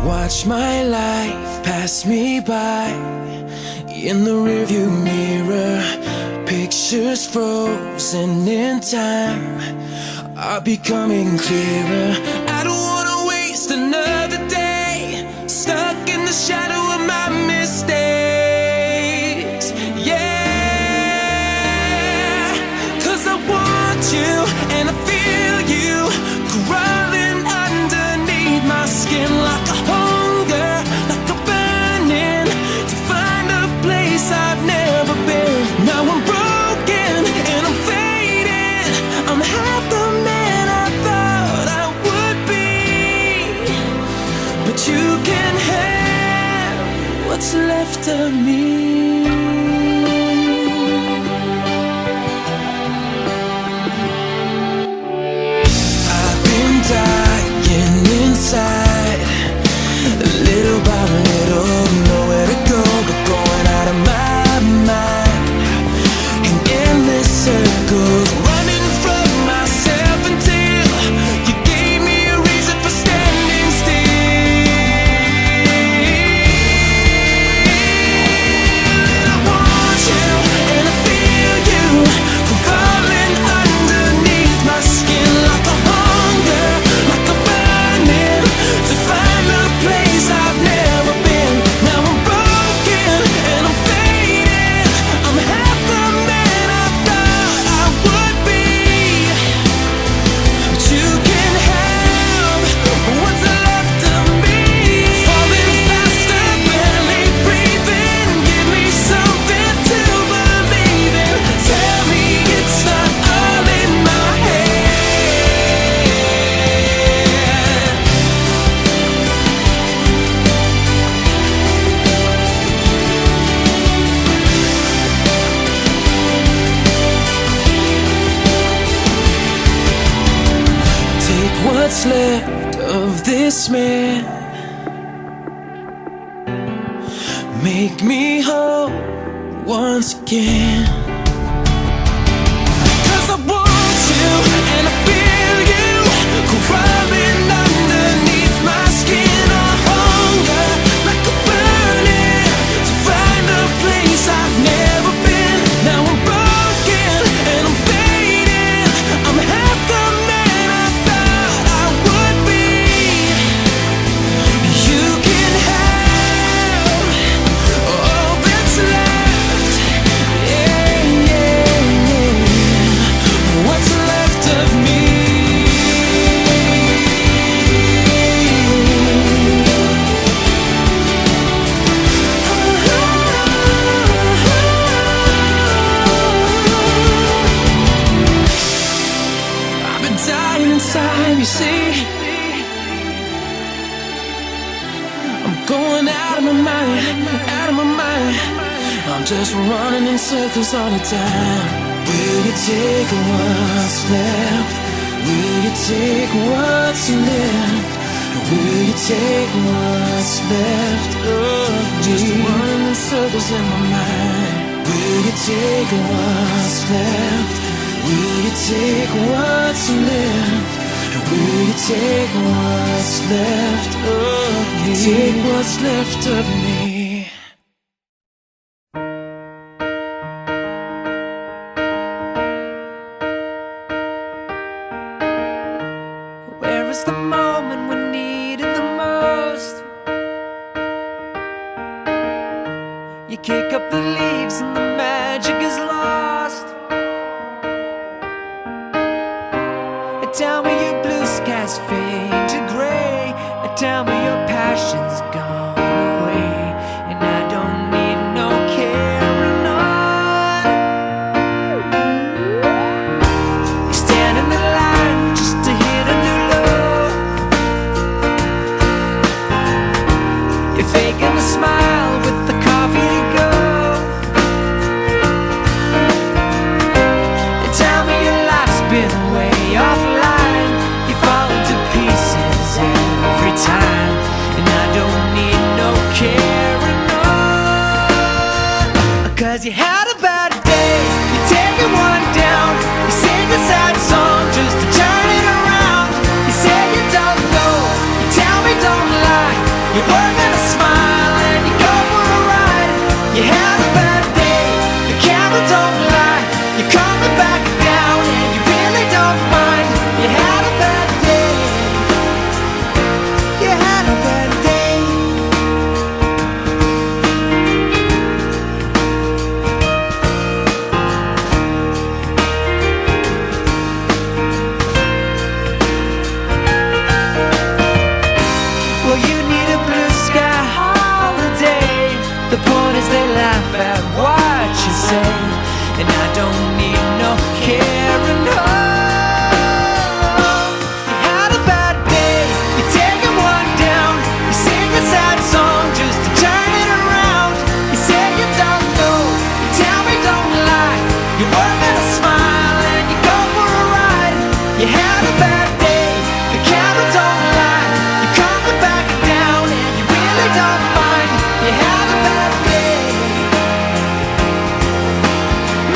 Watch my life pass me by in the rearview mirror. Pictures frozen in time are becoming clearer. I don't wanna waste another day stuck in the shadow of my mistakes. Yeah, 'cause I want you and I feel you crawling underneath my skin like a hunger, like a burning to find a place I've never been. Now I'm broken and I'm fading. I'm half the man I thought I would be, but you can have what's left of me. I've been dying inside, little by little, nowhere to go but going out of my mind, in endless circles, running from myself until you gave me a reason for standing still. I want you and I feel you crawling underneath my skin like a hunger, like a burning to find a place I've never been. Now I'm broken and I'm fading. I'm half the man I thought I would be, but you can have what's left of me. Falling faster, barely breathing. Give me something to believe in. Tell me it's not all in my head. Take what's left of this man, make me whole once again. 'Cause I want you and I feel you crawling underneath my skin. A hunger like a burning to find a place I've never been. Now I'm broken and I'm fading. I'm half the man I thought I would be. You can have all that's left. Yeah, yeah, yeah. What's left of me? I've been dying inside, you see. I'm going out of my mind, out of my mind. I'm just running in circles all the time. Will you take what's left? Will you take what's left? Will you take what's left of me? Just running in circles in my mind. Will you take what's left? Will you take what's left? Will you take what's left of me? Take what's left of me. Where is the moment we needed the most? You kick up the leaves and the magic is lost. Tell me your blue skies fade to gray. Tell me your passion's gone away, and I don't need no carrying on. You stand in the line just to hit a new low. You're faking a smile with the coffee to go. And tell me your life's been way offline. You fall to pieces every time, and I don't need no carrying on. 'Cause you had a bad day, you take it one down. You sing a sad song just to turn it around. You say you don't know, you tell me don't lie. You You had a